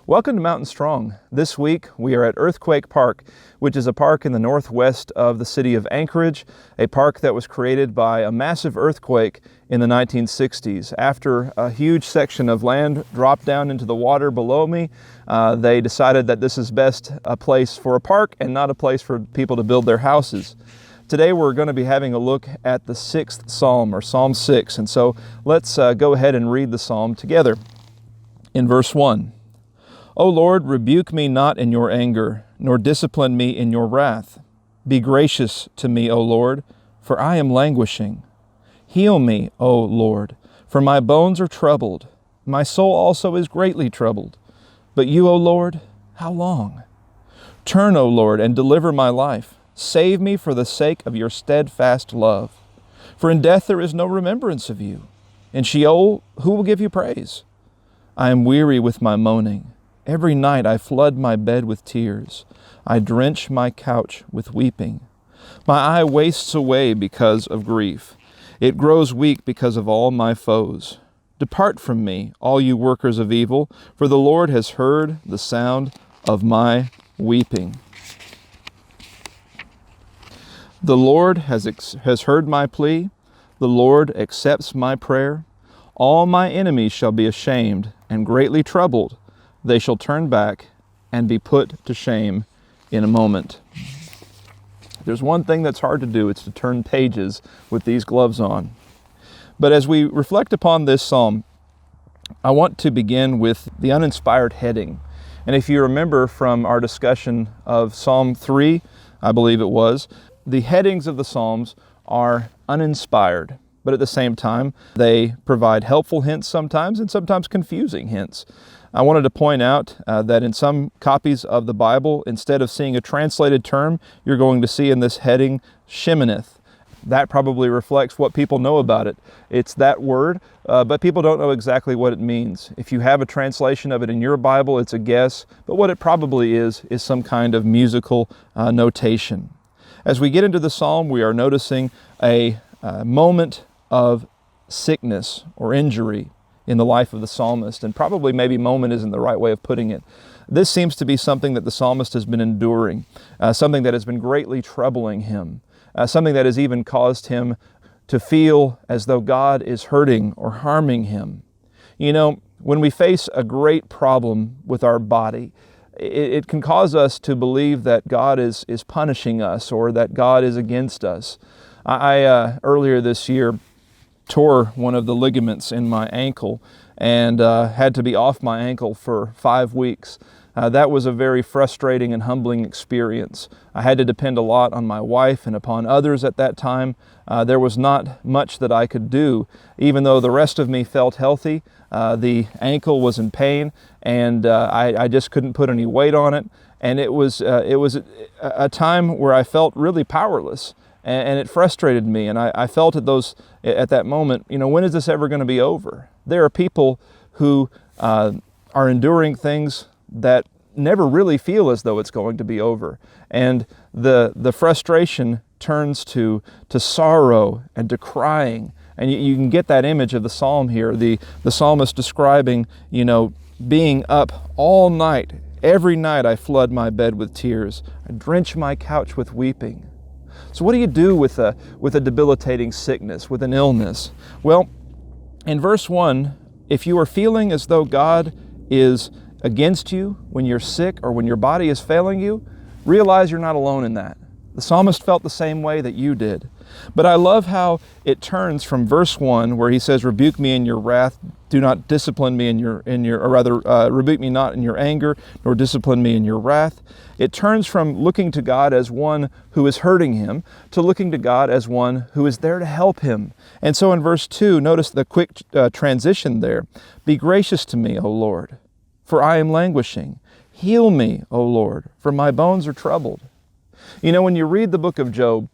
Welcome to Mountain Strong. This week we are at Earthquake Park, which is a park in the northwest of the city of Anchorage, a park that was created by a massive earthquake in the 1960s. After a huge section of land dropped down into the water below me, they decided that this is best a place for a park and not a place for people to build their houses. Today we're going to be having a look at the 6th Psalm, or Psalm 6, and so let's go ahead and read the Psalm together. In verse 1, O Lord, rebuke me not in your anger, nor discipline me in your wrath. Be gracious to me, O Lord, for I am languishing. Heal me, O Lord, for my bones are troubled. My soul also is greatly troubled. But you, O Lord, how long? Turn, O Lord, and deliver my life. Save me for the sake of your steadfast love. For in death there is no remembrance of you. In Sheol, who will give you praise? I am weary with my moaning. Every night I flood my bed with tears. I drench my couch with weeping. My eye wastes away because of grief. It grows weak because of all my foes. Depart from me, all you workers of evil, for the Lord has heard the sound of my weeping. The Lord has heard my plea. The Lord accepts my prayer. All my enemies shall be ashamed and greatly troubled. They shall turn back and be put to shame in a moment. There's one thing that's hard to do. It's to turn pages with these gloves on. But as we reflect upon this psalm, I want to begin with the uninspired heading. And if you remember from our discussion of Psalm 3, I believe it was, the headings of the Psalms are uninspired. But at the same time, they provide helpful hints sometimes and sometimes confusing hints. I wanted to point out that in some copies of the Bible, instead of seeing a translated term, you're going to see in this heading, Sheminith. That probably reflects what people know about it. It's that word, but people don't know exactly what it means. If you have a translation of it in your Bible, it's a guess, but what it probably is some kind of musical notation. As we get into the psalm, we are noticing a moment of sickness or injury in the life of the psalmist, and probably maybe moment isn't the right way of putting it. This seems to be something that the psalmist has been enduring, something that has been greatly troubling him, something that has even caused him to feel as though God is hurting or harming him. You know, when we face a great problem with our body, it can cause us to believe that God is punishing us or that God is against us. I earlier this year tore one of the ligaments in my ankle and had to be off my ankle for 5 weeks. That was a very frustrating and humbling experience. I had to depend a lot on my wife and upon others at that time. There was not much that I could do. Even though the rest of me felt healthy, the ankle was in pain, and I just couldn't put any weight on it. And it was a time where I felt really powerless. And it frustrated me, and I felt at that moment, you know, when is this ever going to be over? There are people who are enduring things that never really feel as though it's going to be over, and the frustration turns to sorrow and to crying, and you can get that image of the psalm here. The psalmist describing, you know, being up all night. Every night I flood my bed with tears. I drench my couch with weeping. So what do you do with a debilitating sickness, with an illness? Well, in verse 1, if you are feeling as though God is against you when you're sick or when your body is failing you, realize you're not alone in that. The psalmist felt the same way that you did. But I love how it turns from verse 1, where he says, rebuke me in your wrath, do not discipline me rebuke me not in your anger, nor discipline me in your wrath. It turns from looking to God as one who is hurting him to looking to God as one who is there to help him. And so in verse 2, notice the quick transition there. Be gracious to me, O Lord, for I am languishing. Heal me, O Lord, for my bones are troubled. You know, when you read the book of Job,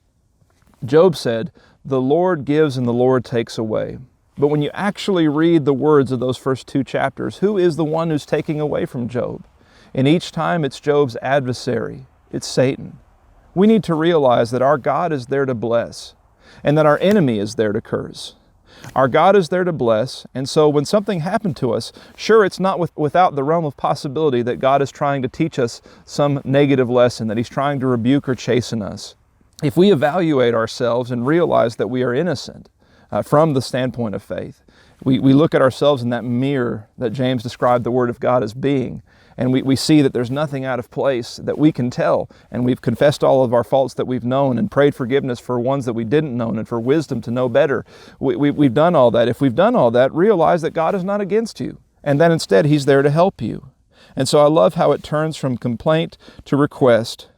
Job said, the Lord gives and the Lord takes away. But when you actually read the words of those first 2 chapters, who is the one who's taking away from Job? And each time it's Job's adversary. It's Satan. We need to realize that our God is there to bless and that our enemy is there to curse. Our God is there to bless, and so when something happened to us, sure, it's not without the realm of possibility that God is trying to teach us some negative lesson, that He's trying to rebuke or chasten us. If we evaluate ourselves and realize that we are innocent from the standpoint of faith, we look at ourselves in that mirror that James described the Word of God as being, and we see that there's nothing out of place that we can tell, and we've confessed all of our faults that we've known and prayed forgiveness for ones that we didn't know and for wisdom to know better. We've done all that. If we've done all that, realize that God is not against you, and that instead He's there to help you. And so I love how it turns from complaint to request.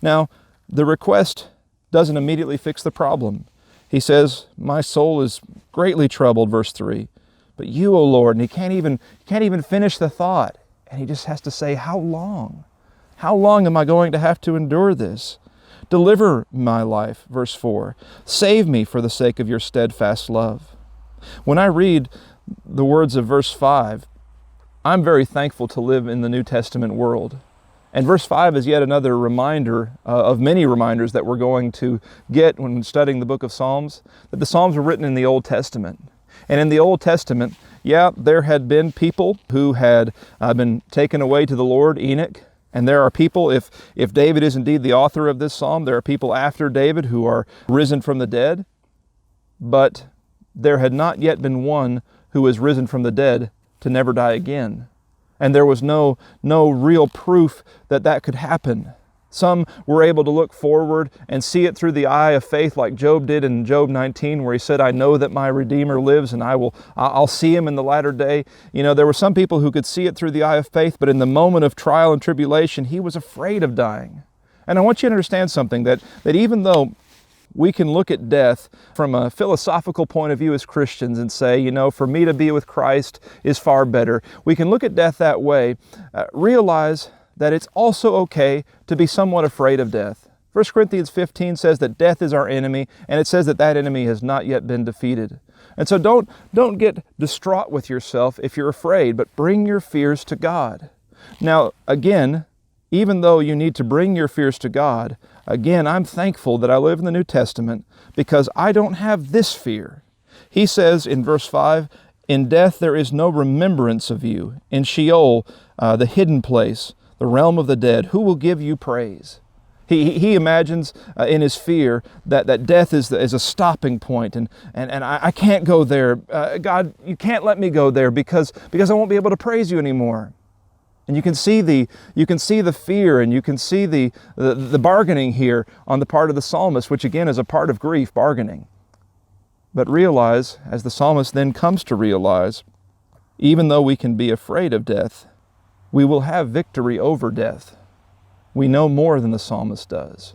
Now, the request doesn't immediately fix the problem. He says, my soul is greatly troubled, verse 3. But you, O Lord, and he can't even finish the thought. And he just has to say, how long? How long am I going to have to endure this? Deliver my life, verse 4. Save me for the sake of your steadfast love. When I read the words of verse 5, I'm very thankful to live in the New Testament world. And verse 5 is yet another reminder of many reminders that we're going to get when studying the book of Psalms, that the Psalms were written in the Old Testament. And in the Old Testament, there had been people who had been taken away to the Lord, Enoch. And there are people, if David is indeed the author of this psalm, there are people after David who are risen from the dead. But there had not yet been one who was risen from the dead to never die again. And there was no real proof that that could happen. Some were able to look forward and see it through the eye of faith, like Job did in Job 19, where he said, I know that my Redeemer lives and I'll see Him in the latter day. There were some people who could see it through the eye of faith, but in the moment of trial and tribulation, he was afraid of dying. And I want you to understand something, that even though we can look at death from a philosophical point of view as Christians and say, for me to be with Christ is far better. We can look at death that way, realize that it's also okay to be somewhat afraid of death. 1 Corinthians 15 says that death is our enemy, and it says that that enemy has not yet been defeated. And so don't get distraught with yourself if you're afraid, but bring your fears to God. Now, again, even though you need to bring your fears to God, again, I'm thankful that I live in the New Testament because I don't have this fear. He says in verse 5, in death there is no remembrance of you. In Sheol, the hidden place, the realm of the dead, who will give you praise? He imagines in his fear that death is a stopping point, and I can't go there. God, you can't let me go there because I won't be able to praise you anymore. And you can see the fear, and you can see the bargaining here on the part of the psalmist, which again is a part of grief, bargaining. But realize, as the psalmist then comes to realize, even though we can be afraid of death, we will have victory over death. We know more than the psalmist does.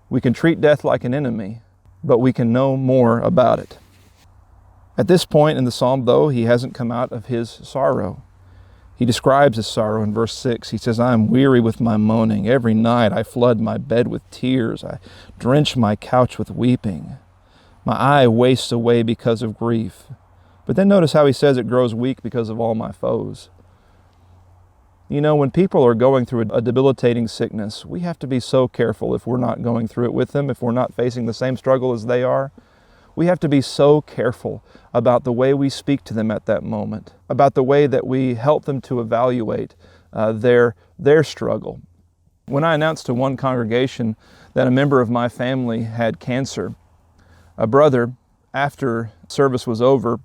We can treat death like an enemy, but we can know more about it. At this point in the psalm, though, he hasn't come out of his sorrow. He describes his sorrow in verse 6. He says, I am weary with my moaning. Every night I flood my bed with tears. I drench my couch with weeping. My eye wastes away because of grief. But then notice how he says it grows weak because of all my foes. When people are going through a debilitating sickness, we have to be so careful if we're not going through it with them, if we're not facing the same struggle as they are. We have to be so careful about the way we speak to them at that moment, about the way that we help them to evaluate their struggle. When I announced to one congregation that a member of my family had cancer, a brother, after service was over,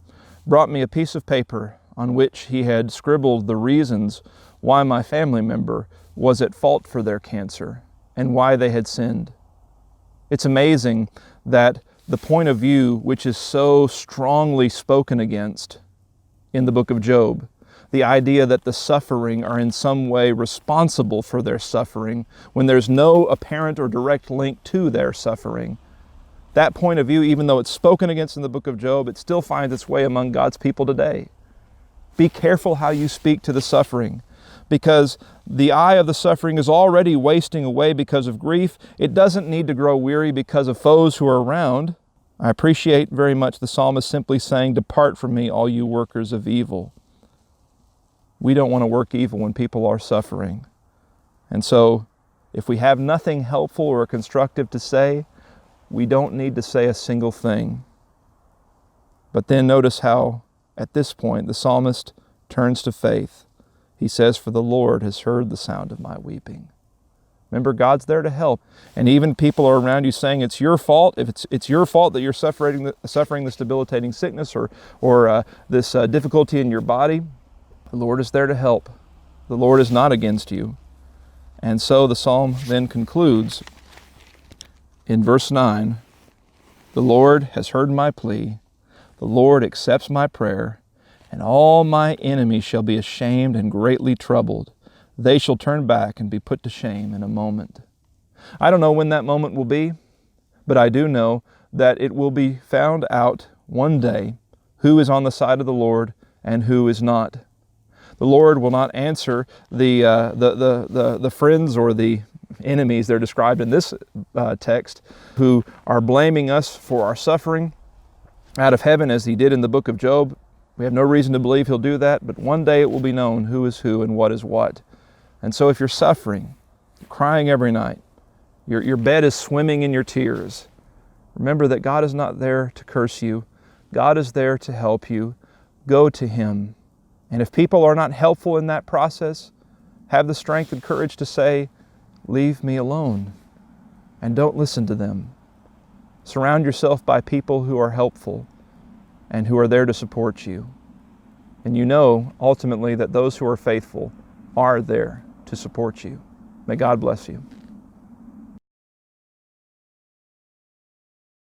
brought me a piece of paper on which he had scribbled the reasons why my family member was at fault for their cancer and why they had sinned. It's amazing that the point of view which is so strongly spoken against in the book of Job, the idea that the suffering are in some way responsible for their suffering when there's no apparent or direct link to their suffering, that point of view, even though it's spoken against in the book of Job, it still finds its way among God's people today. Be careful how you speak to the suffering, because the eye of the suffering is already wasting away because of grief. It doesn't need to grow weary because of foes who are around. I appreciate very much the psalmist simply saying, depart from me, all you workers of evil. We don't want to work evil when people are suffering. And so, if we have nothing helpful or constructive to say, we don't need to say a single thing. But then notice how, at this point, the psalmist turns to faith. He says, "For the Lord has heard the sound of my weeping." Remember, God's there to help. And even people are around you saying it's your fault, if it's your fault that you're suffering this debilitating sickness or this difficulty in your body, the Lord is there to help. The Lord is not against you. And so the psalm then concludes in verse 9, "The Lord has heard my plea. The Lord accepts my prayer, and all my enemies shall be ashamed and greatly troubled. They shall turn back and be put to shame in a moment." I don't know when that moment will be, but I do know that it will be found out one day who is on the side of the Lord and who is not. The Lord will not answer the friends or the enemies, they're described in this text, who are blaming us for our suffering out of heaven, as He did in the book of Job. We have no reason to believe He'll do that, but one day it will be known who is who and what is what. And so if you're suffering, crying every night, your bed is swimming in your tears, remember that God is not there to curse you. God is there to help you. Go to Him. And if people are not helpful in that process, have the strength and courage to say, "Leave me alone," and don't listen to them. Surround yourself by people who are helpful and who are there to support you. And you know, ultimately, that those who are faithful are there to support you. May God bless you.